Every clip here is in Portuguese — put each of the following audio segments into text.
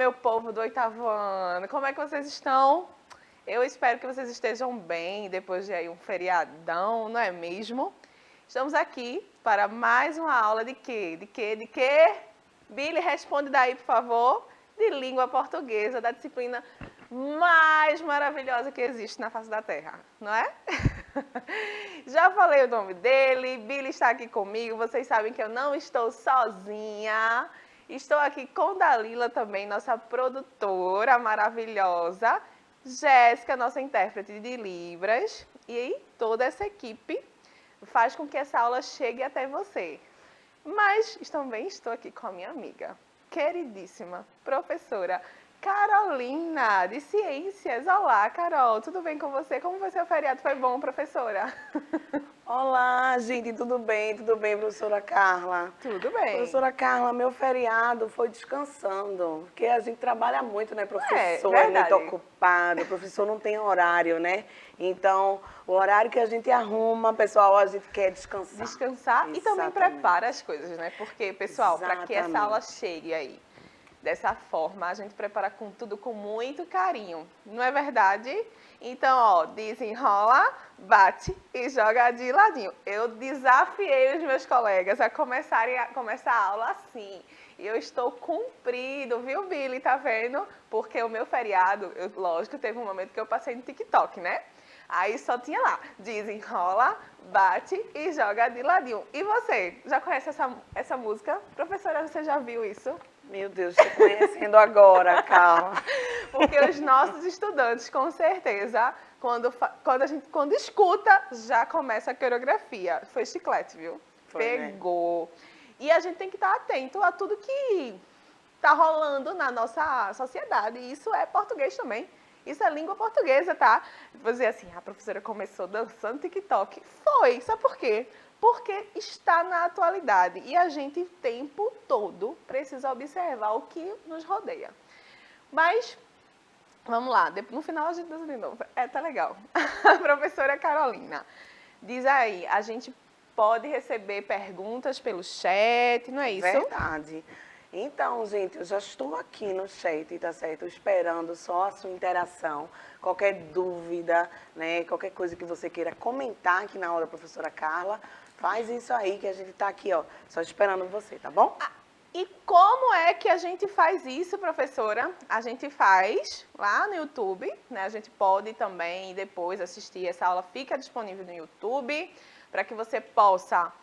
meu povo do oitavo ano? Como é que vocês estão? Eu espero que vocês estejam bem depois de aí um feriadão, não é mesmo? Estamos aqui para mais uma aula de quê? De quê? De quê? Billy, responde daí, por favor. De língua portuguesa, da disciplina mais maravilhosa que existe na face da Terra, não é? Já falei o nome dele, Billy está aqui comigo, vocês sabem que eu não estou sozinha. Estou aqui com Dalila também, nossa produtora maravilhosa, Jéssica, nossa intérprete de Libras, e toda essa equipe faz com que essa aula chegue até você. Mas também estou aqui com a minha amiga, queridíssima professora Carolina, de Ciências. Olá, Carol, tudo bem com você? Como foi seu feriado? Foi bom, professora? Olá, gente, tudo bem? Tudo bem, professora Carla? Tudo bem. Professora Carla, meu feriado foi descansando, porque a gente trabalha muito, né? Professor é muito verdade. ocupado, professor não tem horário, né? Então, o horário que a gente arruma, pessoal, a gente quer descansar. Descansar e também prepara as coisas, né? Porque, pessoal, para que essa aula chegue aí dessa forma, a gente prepara com tudo com muito carinho, não é verdade? Então, ó, desenrola, bate e joga de ladinho. Eu desafiei os meus colegas a começar a aula assim. E eu estou cumprido, viu, Billy? Tá vendo? Porque o meu feriado, lógico, teve um momento que eu passei no TikTok, né? Aí só tinha lá, desenrola, bate e joga de ladinho. E você, já conhece essa música? Professora, você já viu isso? Meu Deus, estou conhecendo agora, Carla. Porque os nossos estudantes, com certeza, quando escuta, já começa a coreografia. Foi chiclete, viu? Pegou. Né? E a gente tem que estar atento a tudo que está rolando na nossa sociedade. E isso é português também. Isso é língua portuguesa, tá? Vou dizer assim, a professora começou dançando TikTok. Foi. Sabe por quê? Porque está na atualidade e a gente o tempo todo precisa observar o que nos rodeia. Mas, vamos lá, no final a gente dança de novo. Tá legal. A professora Carolina diz aí, a gente pode receber perguntas pelo chat, não é isso? Verdade. Então, gente, eu já estou aqui no chat, tá certo? Esperando só a sua interação. Qualquer dúvida, né? Qualquer coisa que você queira comentar aqui na aula da professora Carla, faz isso aí que a gente tá aqui, ó, só esperando você, tá bom? E como é que a gente faz isso, professora? A gente faz lá no YouTube, né? A gente pode também depois assistir, essa aula fica disponível no YouTube, para que você possa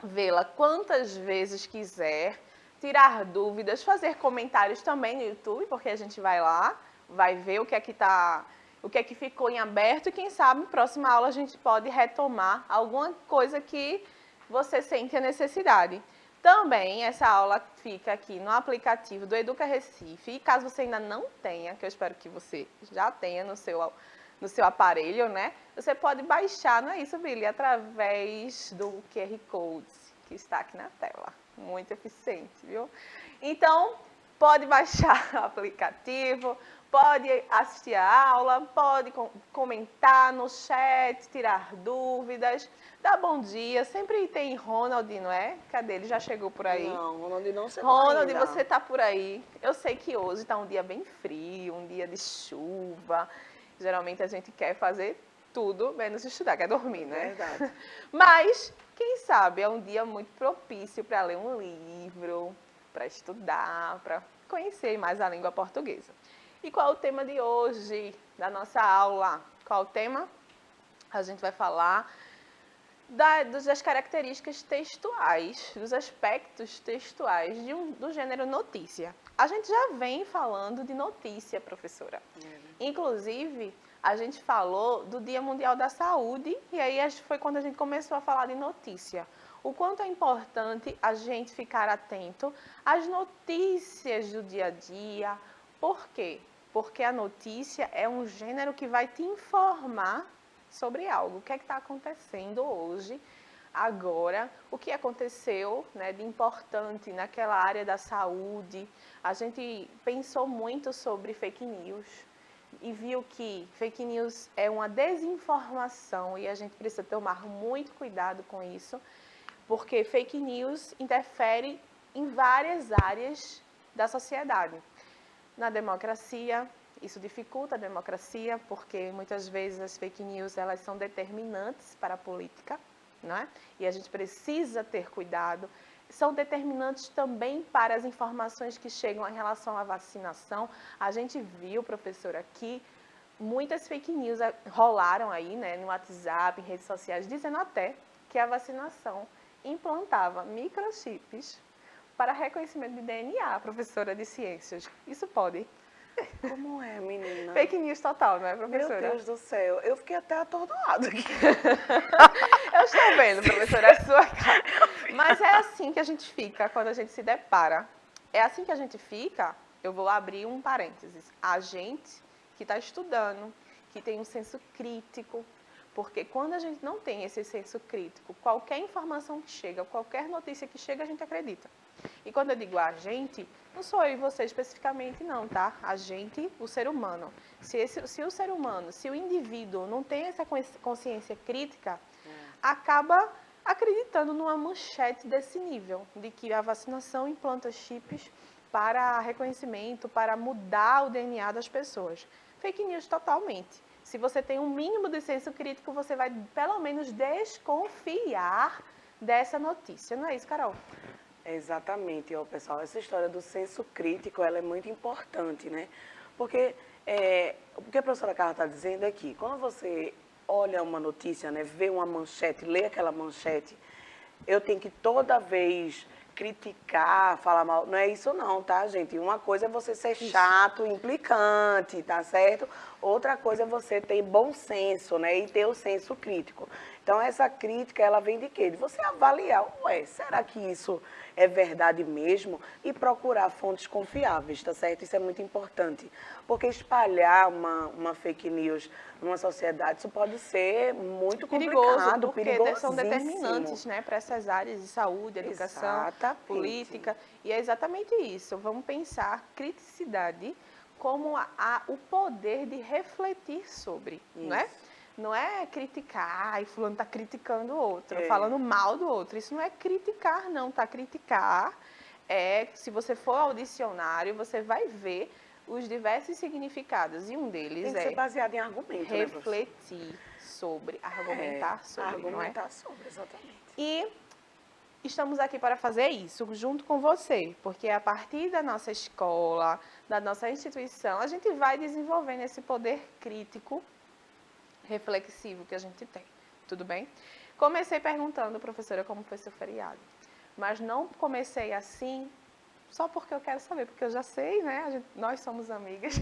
vê-la quantas vezes quiser, tirar dúvidas, fazer comentários também no YouTube, porque a gente vai lá, vai ver o que é que ficou em aberto e quem sabe, próxima aula a gente pode retomar alguma coisa que você sente a necessidade. Também essa aula fica aqui no aplicativo do Educa Recife, e caso você ainda não tenha, que eu espero que você já tenha no seu aparelho, né? Você pode baixar, não é isso, Billy? Através do QR Code que está aqui na tela. Muito eficiente, viu? Então, pode baixar o aplicativo, pode assistir a aula, pode comentar no chat, tirar dúvidas, dar bom dia. Sempre tem Ronald, não é? Cadê? Ele já chegou por aí? Não, Ronald não chegou Ronald, ainda. você tá por aí. Eu sei que hoje está um dia bem frio, um dia de chuva. Geralmente a gente quer fazer tudo menos estudar, quer dormir, né? Verdade. Mas, quem sabe, é um dia muito propício para ler um livro, para estudar, para conhecer mais a língua portuguesa. E qual é o tema de hoje da nossa aula? Qual é o tema? A gente vai falar das características textuais, dos aspectos textuais do gênero notícia. A gente já vem falando de notícia, professora. Inclusive, a gente falou do Dia Mundial da Saúde e aí foi quando a gente começou a falar de notícia. O quanto é importante a gente ficar atento às notícias do dia a dia. Por quê? Porque a notícia é um gênero que vai te informar sobre algo. O que é que está acontecendo hoje, agora, o que aconteceu, né, de importante naquela área da saúde. A gente pensou muito sobre fake news e viu que fake news é uma desinformação e a gente precisa tomar muito cuidado com isso, porque fake news interfere em várias áreas da sociedade. Na democracia, isso dificulta a democracia, porque muitas vezes as fake news elas são determinantes para a política, não é? E a gente precisa ter cuidado. São determinantes também para as informações que chegam em relação à vacinação. A gente viu, professora, que muitas fake news rolaram aí, né, no WhatsApp, em redes sociais, dizendo até que a vacinação implantava microchips para reconhecimento de DNA, professora de ciências. Isso pode? Como é, menina? Fake news total, não é, Meu professora? Deus do céu, eu fiquei até atordoada aqui. Eu estou vendo, professora, a sua cara. Mas é assim que a gente fica quando a gente se depara. É assim que a gente fica, eu vou abrir um parênteses. A gente que está estudando, que tem um senso crítico, porque quando a gente não tem esse senso crítico, qualquer informação que chega, qualquer notícia que chega, a gente acredita. E quando eu digo a gente, não sou eu e você especificamente não, tá? A gente, o ser humano. Se o ser humano, se o indivíduo não tem essa consciência crítica, acaba acreditando numa manchete desse nível, de que a vacinação implanta chips para reconhecimento, para mudar o DNA das pessoas. Fake news totalmente. Se você tem um mínimo de senso crítico, você vai pelo menos desconfiar dessa notícia. Não é isso, Carol? Exatamente, ó, pessoal. Essa história do senso crítico, ela é muito importante, né? Porque o que a professora Carla está dizendo é que quando você olha uma notícia, né, vê uma manchete, lê aquela manchete, eu tenho que toda vez criticar, falar mal. Não é isso não, tá, gente? Uma coisa é você ser chato, implicante, tá certo? Outra coisa é você ter bom senso, né? E ter o senso crítico. Então, essa crítica, ela vem de quê? De você avaliar, ué, será que isso é verdade mesmo? E procurar fontes confiáveis, tá certo? Isso é muito importante. Porque espalhar uma fake news numa sociedade, isso pode ser muito complicado, porque são perigosíssimo. determinantes, né, para essas áreas de saúde, educação, Exatamente. política. E é exatamente isso. Vamos pensar criticidade como o poder de refletir sobre, não é? Isso. Não é criticar, ai, fulano está criticando o outro, É. falando mal do outro. Isso não é criticar, não, tá? Criticar é, se você for ao dicionário, você vai ver os diversos significados. E um deles Tem que ser baseado em argumento, né, professor? refletir sobre, argumentar sobre, não é? Argumentar sobre, exatamente. E estamos aqui para fazer isso junto com você, porque a partir da nossa escola, da nossa instituição, a gente vai desenvolvendo esse poder crítico reflexivo que a gente tem. Tudo bem? Comecei perguntando, professora, como foi seu feriado. Mas não comecei assim só porque eu quero saber, porque eu já sei, né? Nós somos amigas.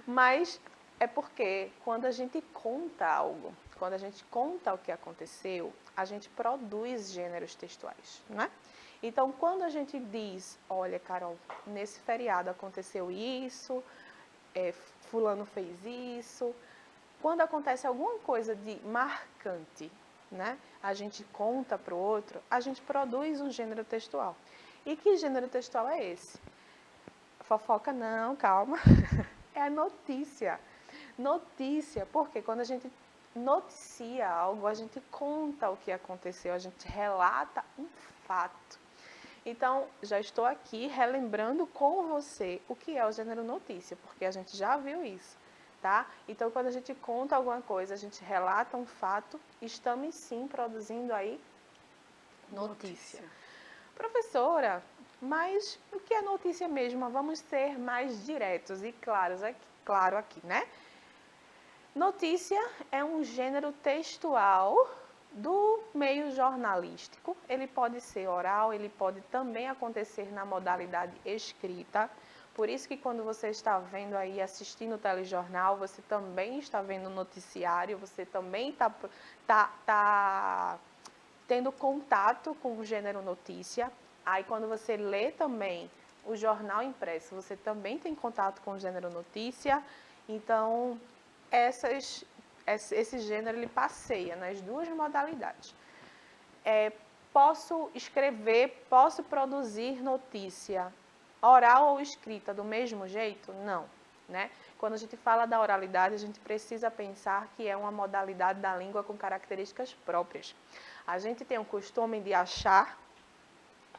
Mas é porque quando a gente conta algo, quando a gente conta o que aconteceu, a gente produz gêneros textuais, não é? Então, quando a gente diz, olha, Carol, nesse feriado aconteceu isso, fulano fez isso, quando acontece alguma coisa de marcante, né? A gente conta para o outro, a gente produz um gênero textual. E que gênero textual é esse? Fofoca não, calma. É a notícia. Notícia, porque quando a gente noticia algo, a gente conta o que aconteceu, a gente relata um fato. Então, já estou aqui relembrando com você o que é o gênero notícia, porque a gente já viu isso, tá? Então, quando a gente conta alguma coisa, a gente relata um fato, estamos sim produzindo aí notícia. Professora, mas o que é notícia mesmo? Vamos ser mais diretos e claro aqui, né? Notícia é um gênero textual do meio jornalístico. Ele pode ser oral, ele pode também acontecer na modalidade escrita. Por isso que quando você está vendo aí, assistindo o telejornal, você também está vendo o noticiário, você também tá tendo contato com o gênero notícia. Aí quando você lê também o jornal impresso, você também tem contato com o gênero notícia. Então, esse gênero ele passeia nas duas modalidades. Posso escrever, posso produzir notícia oral ou escrita do mesmo jeito? Não, né? Quando a gente fala da oralidade, a gente precisa pensar que é uma modalidade da língua com características próprias. A gente tem o costume de achar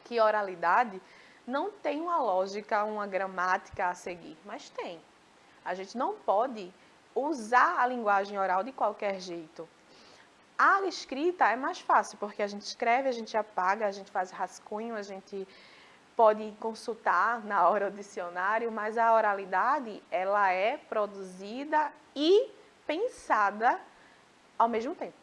que oralidade Não tem uma lógica, uma gramática a seguir, mas tem. A gente não pode usar a linguagem oral de qualquer jeito. A escrita é mais fácil, porque a gente escreve, a gente apaga, a gente faz rascunho, a gente pode consultar na hora o dicionário, mas a oralidade, ela é produzida e pensada ao mesmo tempo.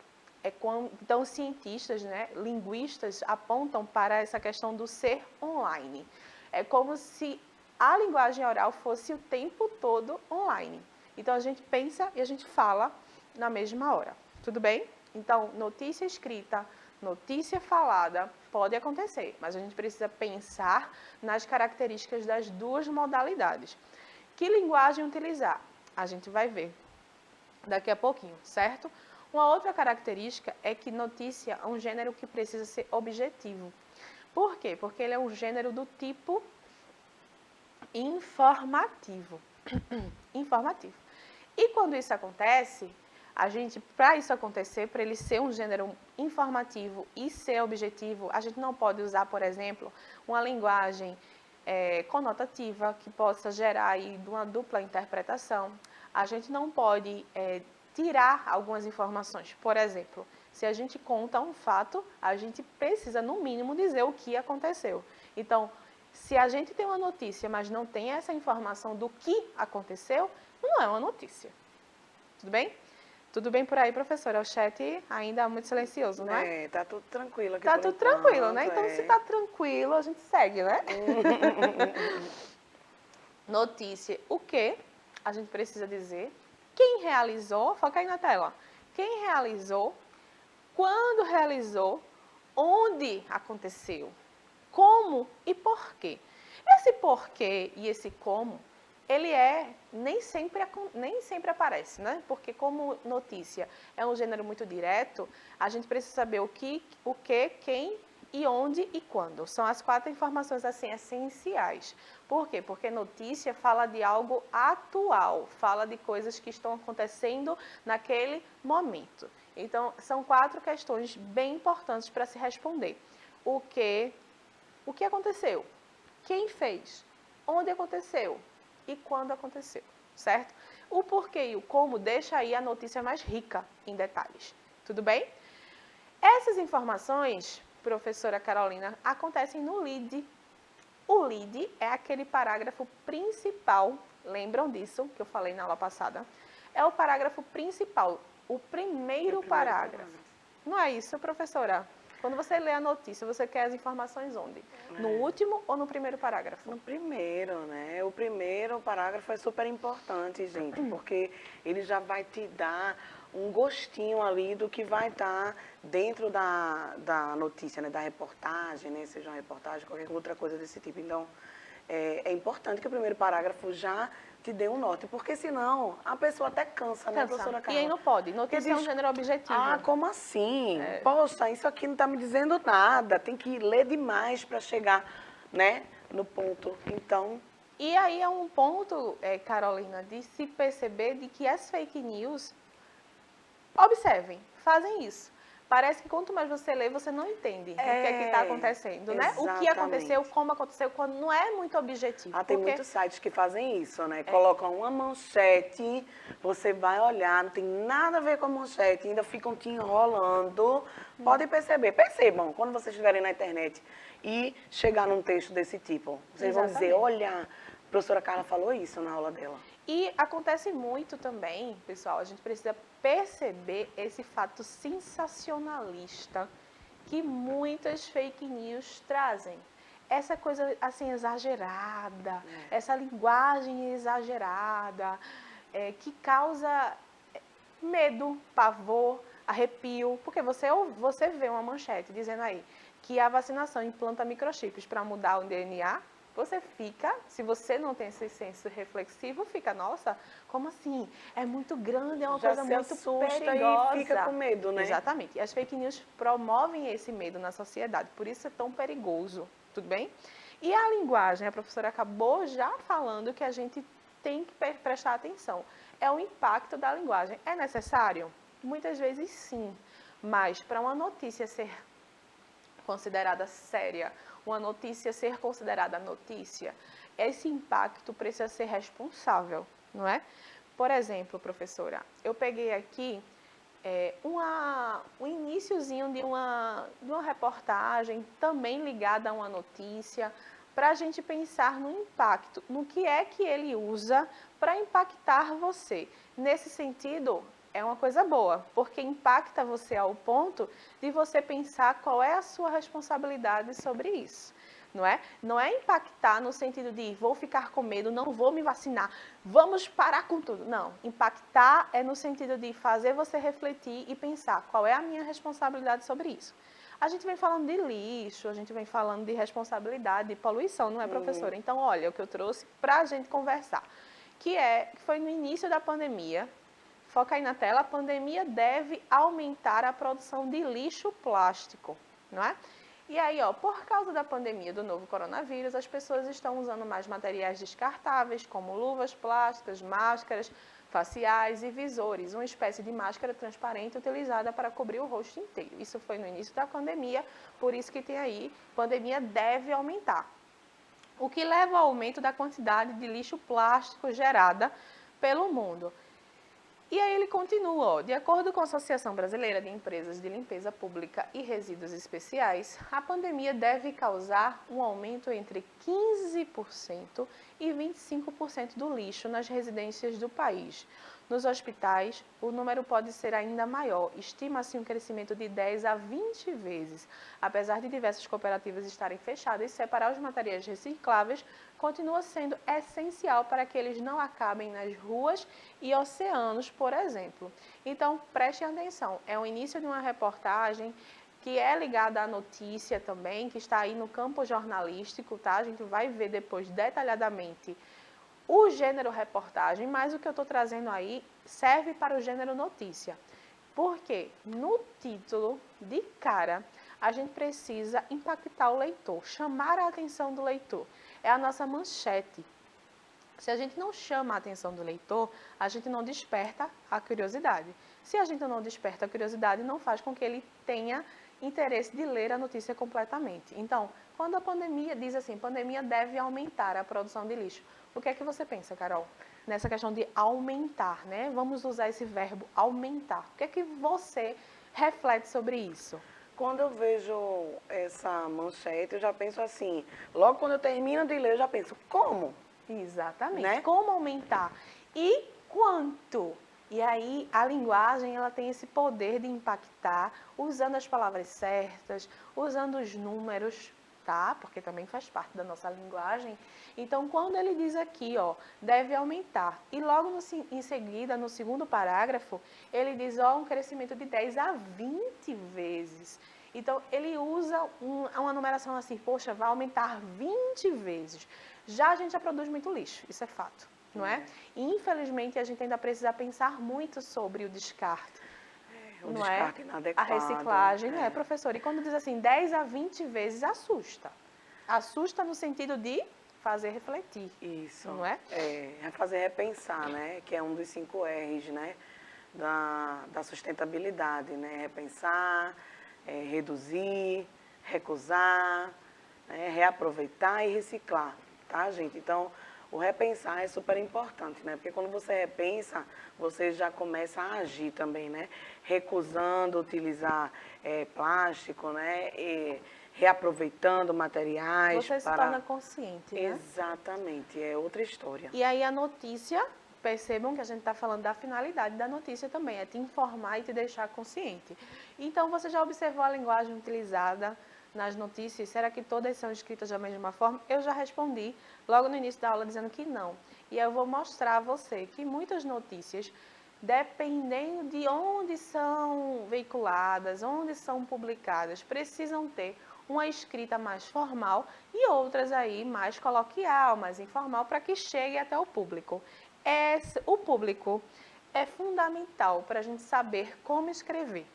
Então, os cientistas, né, linguistas, apontam para essa questão do ser online. É como se a linguagem oral fosse o tempo todo online. Então, a gente pensa e a gente fala na mesma hora. Tudo bem? Então, notícia escrita, notícia falada, pode acontecer, mas a gente precisa pensar nas características das duas modalidades. Que linguagem utilizar? A gente vai ver daqui a pouquinho, certo? Uma outra característica é que notícia é um gênero que precisa ser objetivo. Por quê? Porque ele é um gênero do tipo informativo. Informativo. E quando isso acontece, para isso acontecer, para ele ser um gênero informativo e ser objetivo, a gente não pode usar, por exemplo, uma linguagem conotativa que possa gerar aí uma dupla interpretação. A gente não pode tirar algumas informações. Por exemplo, se a gente conta um fato, a gente precisa, no mínimo, dizer o que aconteceu. Então, se a gente tem uma notícia, mas não tem essa informação do que aconteceu, não é uma notícia. Tudo bem? Tudo bem por aí, professora? O chat ainda é muito silencioso, não é? Tá tudo tranquilo aqui. Tá tudo tranquilo, né? Então, se tá tranquilo, a gente segue, né? Notícia, o que a gente precisa dizer? Quem realizou? Foca aí na tela. Quem realizou? Quando realizou? Onde aconteceu? Como e por quê? Esse porquê e esse como, ele nem sempre aparece, né? Porque como notícia é um gênero muito direto, a gente precisa saber o que, quem e onde e quando. São as 4 informações assim essenciais. Por quê? Porque notícia fala de algo atual, fala de coisas que estão acontecendo naquele momento. Então, são 4 questões bem importantes para se responder. O que aconteceu? Quem fez? Onde aconteceu? E quando aconteceu, certo? O porquê e o como deixa aí a notícia mais rica em detalhes. Tudo bem? Essas informações, professora Carolina, acontecem no lead. O lead é aquele parágrafo principal, lembram disso que eu falei na aula passada? É o parágrafo principal, o primeiro parágrafo. Não é isso, professora? Quando você lê a notícia, você quer as informações onde? No último ou no primeiro parágrafo? No primeiro, né? O primeiro parágrafo é super importante, gente, porque ele já vai te dar um gostinho ali do que vai estar dentro da notícia, né? Da reportagem, né? Seja uma reportagem, qualquer outra coisa desse tipo. Então, é importante que o primeiro parágrafo já te dê um norte, porque senão a pessoa até cansa, né, professora Carla? E aí não pode. Notícia é um gênero objetivo. Ah, como assim? Poxa, isso aqui não está me dizendo nada. Tem que ler demais para chegar, né, no ponto. Então... E aí é um ponto, Carolina, de se perceber de que as fake news, observem, fazem isso. Parece que quanto mais você lê, você não entende o que é que está acontecendo, né? Exatamente. O que aconteceu, como aconteceu, quando não é muito objetivo. Tem muitos sites que fazem isso, né? Colocam uma manchete, você vai olhar, não tem nada a ver com a manchete, ainda ficam te enrolando. Podem percebam, quando vocês estiverem na internet e chegar num texto desse tipo, vocês vão dizer, olha, a professora Carla falou isso na aula dela. E acontece muito também, pessoal, a gente precisa perceber esse fato sensacionalista que muitas fake news trazem. Essa coisa assim exagerada, essa linguagem exagerada, que causa medo, pavor, arrepio, porque você vê uma manchete dizendo aí que a vacinação implanta microchips para mudar o DNA, você fica, se você não tem esse senso reflexivo, fica, nossa, como assim? É muito grande, é uma coisa muito perigosa. E fica com medo, né? Exatamente. E as fake news promovem esse medo na sociedade, por isso é tão perigoso, tudo bem? E a linguagem, a professora acabou já falando que a gente tem que prestar atenção. É o impacto da linguagem. É necessário? Muitas vezes sim, mas para uma notícia ser considerada séria, uma notícia ser considerada notícia, esse impacto precisa ser responsável, não é? Por exemplo, professora, eu peguei aqui um iniciozinho de uma reportagem também ligada a uma notícia, para a gente pensar no impacto, no que é que ele usa para impactar você. Nesse sentido, é uma coisa boa, porque impacta você ao ponto de você pensar qual é a sua responsabilidade sobre isso. Não é? Não é impactar no sentido de vou ficar com medo, não vou me vacinar, vamos parar com tudo. Não, impactar é no sentido de fazer você refletir e pensar qual é a minha responsabilidade sobre isso. A gente vem falando de lixo, a gente vem falando de responsabilidade, de poluição, não é, professora? Então, olha, o que eu trouxe para a gente conversar, que foi no início da pandemia. Foca aí na tela, a pandemia deve aumentar a produção de lixo plástico, não é? E aí, ó, por causa da pandemia do novo coronavírus, as pessoas estão usando mais materiais descartáveis, como luvas plásticas, máscaras faciais e visores, uma espécie de máscara transparente utilizada para cobrir o rosto inteiro. Isso foi no início da pandemia, por isso que tem aí, pandemia deve aumentar. O que leva ao aumento da quantidade de lixo plástico gerada pelo mundo. E aí ele continua, ó, de acordo com a Associação Brasileira de Empresas de Limpeza Pública e Resíduos Especiais, a pandemia deve causar um aumento entre 15% e 25% do lixo nas residências do país. Nos hospitais, o número pode ser ainda maior, estima-se um crescimento de 10 a 20 vezes. Apesar de diversas cooperativas estarem fechadas, separar os materiais recicláveis continua sendo essencial para que eles não acabem nas ruas e oceanos, por exemplo. Então, prestem atenção, é o início de uma reportagem que é ligada à notícia também, que está aí no campo jornalístico, tá? A gente vai ver depois detalhadamente o gênero reportagem, mas o que eu estou trazendo aí serve para o gênero notícia. Porque no título, de cara, a gente precisa impactar o leitor, chamar a atenção do leitor. É a nossa manchete. Se a gente não chama a atenção do leitor, a gente não desperta a curiosidade. Se a gente não desperta a curiosidade, não faz com que ele tenha interesse de ler a notícia completamente. Então, quando a pandemia diz assim, pandemia deve aumentar a produção de lixo, o que é que você pensa, Carol? Nessa questão de aumentar, né? Vamos usar esse verbo aumentar. O que é que você reflete sobre isso? Quando eu vejo essa manchete, eu já penso assim, logo quando eu termino de ler, eu já penso, como? Exatamente. Né? Como aumentar? E quanto? E aí a linguagem ela tem esse poder de impactar usando as palavras certas, usando os números, tá? Porque também faz parte da nossa linguagem. Então, quando ele diz aqui, ó, deve aumentar, e logo em seguida, no segundo parágrafo, ele diz, ó, um crescimento de 10 a 20 vezes. Então, ele usa uma numeração assim, poxa, vai aumentar 20 vezes. Já a gente já produz muito lixo, isso é fato, não é? E, infelizmente, a gente ainda precisa pensar muito sobre o descarte. O não descarte é? inadequado. A reciclagem, não é, professor? E quando diz assim, 10 a 20 vezes, assusta. Assusta no sentido de fazer refletir. Isso. Não é? É fazer repensar, né? Que é um dos 5 R's, né? Da sustentabilidade, né? Repensar, reduzir, recusar, né? Reaproveitar e reciclar, tá, gente? Então, o repensar é super importante, né? Porque quando você repensa, você já começa a agir também, né? Recusando utilizar plástico, né? E reaproveitando materiais Você se torna consciente, né? Exatamente, é outra história. E aí a notícia, percebam que a gente está falando da finalidade da notícia também, é te informar e te deixar consciente. Então, você já observou a linguagem utilizada nas notícias? Será que todas são escritas da mesma forma? Eu já respondi logo no início da aula dizendo que não. E eu vou mostrar a você que muitas notícias, dependendo de onde são veiculadas, onde são publicadas, precisam ter uma escrita mais formal e outras aí mais coloquial, mais informal, para que chegue até o público. O público é fundamental para a gente saber como escrever.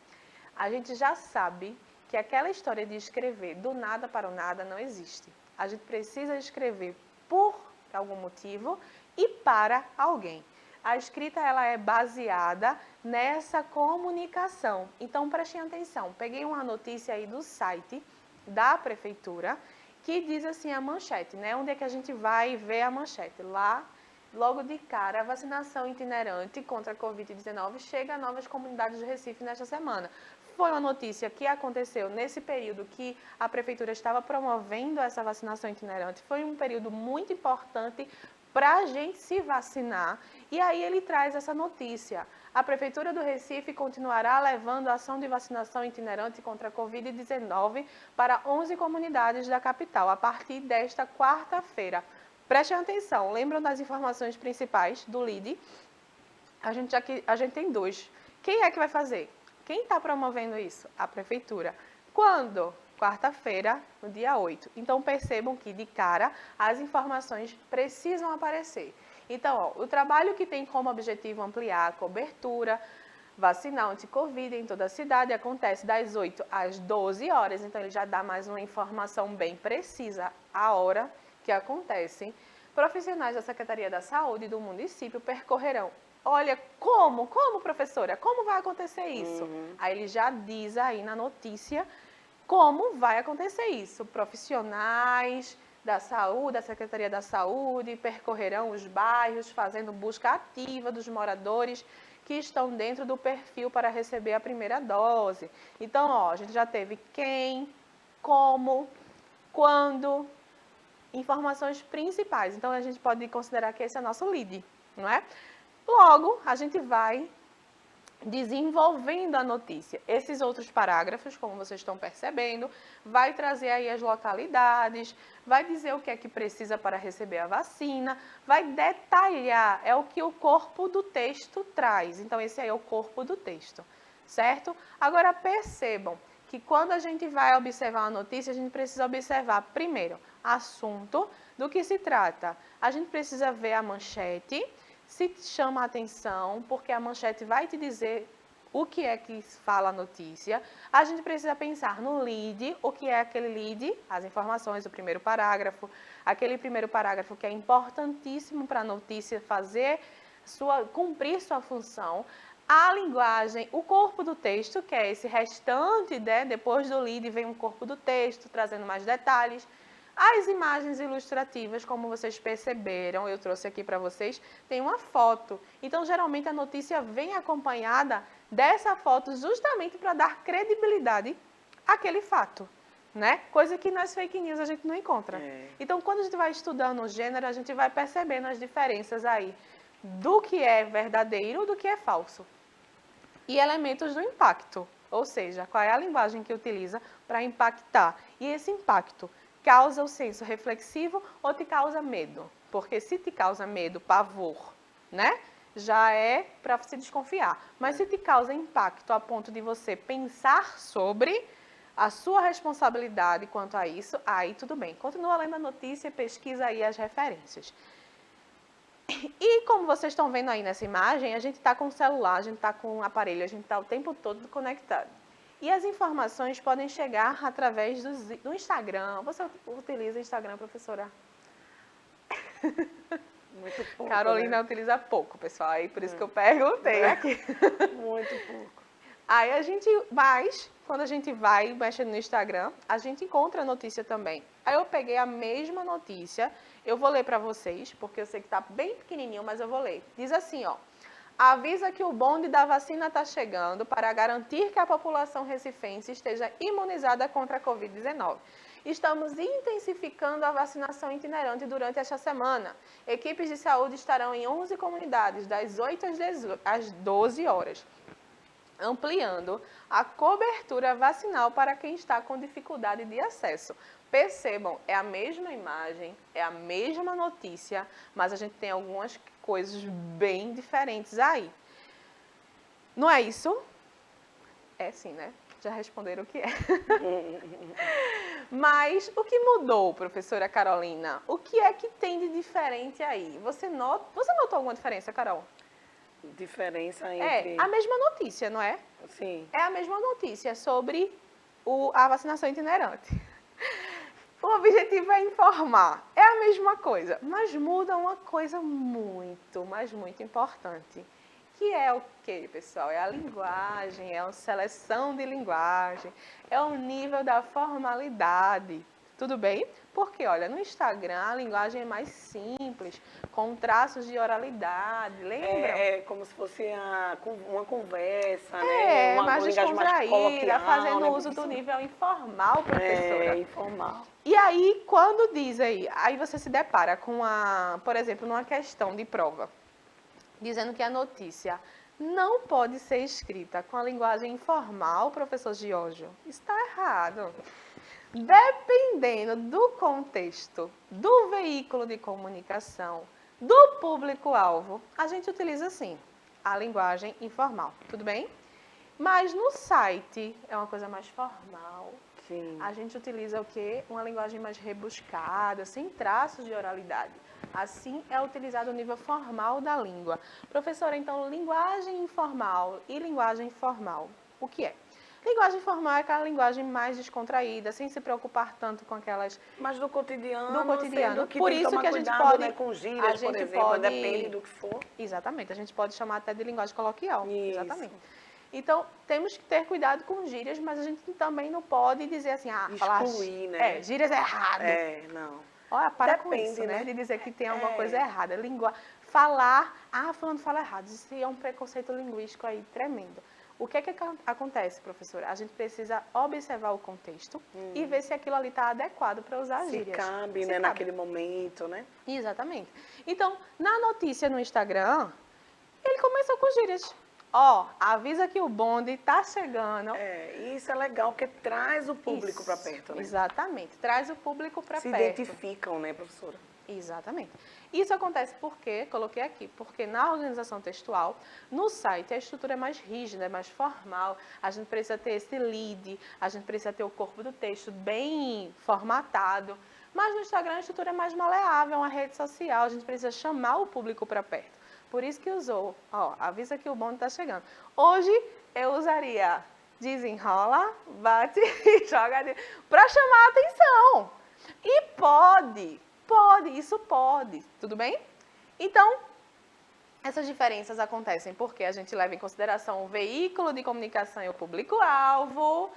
A gente já sabe que aquela história de escrever do nada para o nada não existe. A gente precisa escrever por algum motivo e para alguém. A escrita ela é baseada nessa comunicação. Então, prestem atenção. Peguei uma notícia aí do site da prefeitura, que diz assim a manchete, né? Onde é que a gente vai ver a manchete? Lá, logo de cara, a vacinação itinerante contra a Covid-19 chega a novas comunidades do Recife nesta semana. Foi uma notícia que aconteceu nesse período que a prefeitura estava promovendo essa vacinação itinerante. Foi um período muito importante para a gente se vacinar. E aí ele traz essa notícia. A Prefeitura do Recife continuará levando a ação de vacinação itinerante contra a Covid-19 para 11 comunidades da capital, a partir desta quarta-feira. Prestem atenção, lembram das informações principais do LIDE? A gente tem dois. Quem é que vai fazer? Quem está promovendo isso? A Prefeitura. Quando? Quarta-feira, no dia 8. Então, percebam que, de cara, as informações precisam aparecer. Então, ó, o trabalho que tem como objetivo ampliar a cobertura vacinal anti-Covid em toda a cidade acontece das 8 às 12 horas. Então, ele já dá mais uma informação bem precisa, a hora que acontece. Profissionais da Secretaria da Saúde do município percorrerão. Olha, como, professora? Como vai acontecer isso? Aí ele já diz aí na notícia como vai acontecer isso. Profissionais da saúde, da Secretaria da Saúde, percorrerão os bairros, fazendo busca ativa dos moradores que estão dentro do perfil para receber a primeira dose. Então, ó, a gente já teve quem, como, quando, informações principais. Então, a gente pode considerar que esse é o nosso lead, não é? Logo, a gente vai desenvolvendo a notícia. Esses outros parágrafos, como vocês estão percebendo, vai trazer aí as localidades, vai dizer o que é que precisa para receber a vacina, vai detalhar, é o que o corpo do texto traz. Então, esse aí é o corpo do texto, certo? Agora, percebam que quando a gente vai observar uma notícia, a gente precisa observar, primeiro, assunto, do que se trata. A gente precisa ver a manchete, se chama a atenção, porque a manchete vai te dizer o que é que fala a notícia. A gente precisa pensar no lead, o que é aquele lead, as informações do primeiro parágrafo, aquele primeiro parágrafo que é importantíssimo para a notícia cumprir sua função. A linguagem, o corpo do texto, que é esse restante, né? Depois do lead vem um corpo do texto, trazendo mais detalhes. As imagens ilustrativas, como vocês perceberam, eu trouxe aqui para vocês, tem uma foto. Então, geralmente, a notícia vem acompanhada dessa foto justamente para dar credibilidade àquele fato, né? Coisa que nas fake news a gente não encontra. Então, quando a gente vai estudando o gênero, a gente vai percebendo as diferenças aí do que é verdadeiro e do que é falso. E elementos do impacto, ou seja, qual é a linguagem que utiliza para impactar. E esse impacto causa o senso reflexivo ou te causa medo? Porque se te causa medo, pavor, né? Já é para se desconfiar. Mas se te causa impacto a ponto de você pensar sobre a sua responsabilidade quanto a isso, aí tudo bem. Continua lendo a notícia e pesquisa aí as referências. E como vocês estão vendo aí nessa imagem, a gente está com o celular, a gente está com o aparelho, a gente está o tempo todo conectado. E as informações podem chegar através do Instagram. Você utiliza Instagram, professora? Muito pouco, Carolina, né? utiliza pouco, pessoal. Aí por isso que eu perguntei aqui. Muito pouco. Aí quando a gente vai mexendo no Instagram, a gente encontra a notícia também. Aí eu peguei a mesma notícia, eu vou ler para vocês, porque eu sei que está bem pequenininho, mas eu vou ler. Diz assim, ó. Avisa que o bonde da vacina está chegando para garantir que a população recifense esteja imunizada contra a Covid-19. Estamos intensificando a vacinação itinerante durante esta semana. Equipes de saúde estarão em 11 comunidades, das 8 às 12 horas, ampliando a cobertura vacinal para quem está com dificuldade de acesso. Percebam, é a mesma imagem, é a mesma notícia, mas a gente tem algumas coisas bem diferentes aí. Não é isso? É sim, né? Já responderam o que é. Mas o que mudou, professora Carolina? O que é que tem de diferente aí? Você notou alguma diferença, Carol? Diferença entre... É a mesma notícia, não é? Sim. É a mesma notícia sobre a vacinação itinerante. O objetivo é informar. É a mesma coisa, mas muda uma coisa muito, mas muito importante, que é o quê, pessoal? É a linguagem, é a seleção de linguagem, é o nível da formalidade. Tudo bem? Porque, olha, no Instagram a linguagem é mais simples, com traços de oralidade, lembram? É como se fosse uma conversa, né? Uma Mais linguagem mais descontraída, coloquial, fazendo né, uso do professora? nível informal, professora. É, informal. E aí, quando diz aí você se depara com por exemplo, numa questão de prova, dizendo que a notícia não pode ser escrita com a linguagem informal, professor Giorgio. Está errado. Dependendo do contexto, do veículo de comunicação, do público-alvo, a gente utiliza sim a linguagem informal, tudo bem? Mas no site é uma coisa mais formal. Sim. A gente utiliza o quê? Uma linguagem mais rebuscada, sem traços de oralidade. Assim é utilizado o nível formal da língua. Professora, então, linguagem informal e linguagem formal, o que é? Linguagem formal é aquela linguagem mais descontraída, sem se preocupar tanto com aquelas Mas do cotidiano, sendo que por tem que isso tomar que a gente cuidado, pode, né, com gírias, por exemplo, depende do que for. Exatamente, a gente pode chamar até de linguagem coloquial. Isso. Exatamente. Então, temos que ter cuidado com gírias, mas a gente também não pode dizer assim, falar excluir, né? gírias é errado. Não. Olha, para com Depende, isso, né? De dizer que tem alguma coisa É. errada. Falar, fulano fala errado. Isso é um preconceito linguístico aí tremendo. O que é que acontece, professora? A gente precisa observar o contexto e ver se aquilo ali está adequado para usar gírias. Cabe, né, naquele momento, né? Exatamente. Então, na notícia no Instagram, ele começou com gírias. Avisa que o bonde está chegando. Isso é legal, porque traz o público para perto, né? Exatamente, traz o público para perto. Se identificam, né, professora? Exatamente. Isso acontece porque, coloquei aqui, porque na organização textual, no site, a estrutura é mais rígida, é mais formal, a gente precisa ter esse lead, a gente precisa ter o corpo do texto bem formatado, mas no Instagram a estrutura é mais maleável, é uma rede social, a gente precisa chamar o público para perto. Por isso que usou, avisa que o bonde está chegando. Hoje eu usaria desenrola, bate e joga para chamar a atenção. E isso pode, tudo bem? Então, essas diferenças acontecem porque a gente leva em consideração o veículo de comunicação e o público-alvo.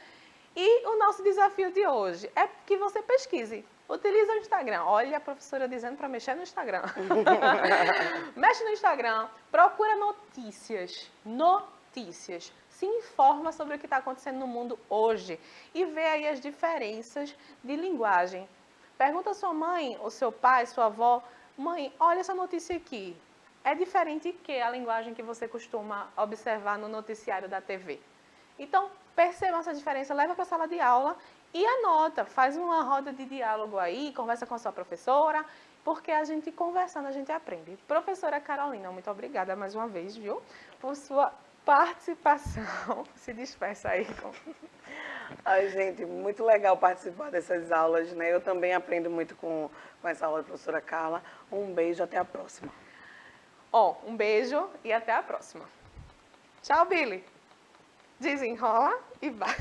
E o nosso desafio de hoje é que você pesquise. Utiliza o Instagram. Olha a professora dizendo para mexer no Instagram. Mexe no Instagram, procura notícias. Se informa sobre o que está acontecendo no mundo hoje e vê aí as diferenças de linguagem. Pergunta a sua mãe, ou seu pai, sua avó, mãe, olha essa notícia aqui. É diferente que a linguagem que você costuma observar no noticiário da TV. Então, perceba essa diferença, leva para a sala de aula e anota, faz uma roda de diálogo aí, conversa com a sua professora, porque a gente conversando, a gente aprende. Professora Carolina, muito obrigada mais uma vez, viu, por sua participação. Se despeça aí. Ai, gente, muito legal participar dessas aulas, né? Eu também aprendo muito com essa aula da professora Carla. Um beijo, até a próxima. Um beijo e até a próxima. Tchau, Billy. Desenrola e bate.